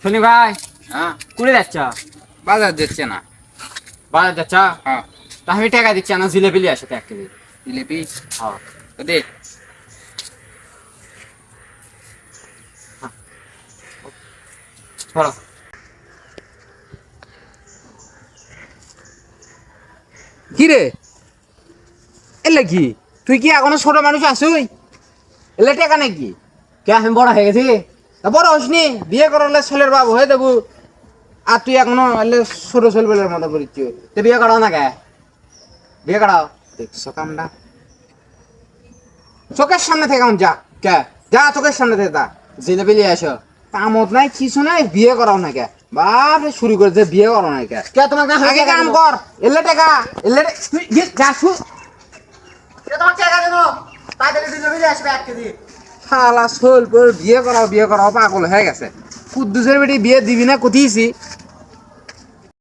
শনি ভাই হ্যাঁ কুড়ে যাচ্ছ? বাজার যাচ্ছে না। বাজার যাচ্ছ? হ্যাঁ তা আমি টাকা দিচ্ছি না, জিলেবি লিয়ে আসো তো 1 কেজি। জিলিপি হ্যাঁ দে। ধরো। কি রে এলে কি তুই কি এখনো ছোট মানুষ আসুই এলে টেকা নাকি কে আমি বড় হয়ে গেছি? তা বড় হসনি বিয়ে করলে ছেলের বাবু হয়ে দেবো আর তুই এখনো এলে ছোট ছেলেবেলের মতো করিস তো বিয়ে করাও না কে? বিয়ে করাও। দেখছো কামটা চোখের সামনে থেকে এখন যা কে? যা চোখের সামনে থেকে তা জিলেবি লিয়ে আসো। কামত নাই কিছু নাই বিয়ে করাও না কে বাপরে শুরু করেছে বিয়ে করো না কে কে তোমাকে আগে কাম কর এলে টাকা এলে তুই যা শু তোমাকে টাকা দেবো, তাড়াতাড়ি জিলেবি লিয়ে আসবে 1 কেজি। শালা সোল পর বিয়ে করাও পাগল হয়ে গেছে কুদ্দুসের বেটি বিয়ে দিবি না কতিয়েছি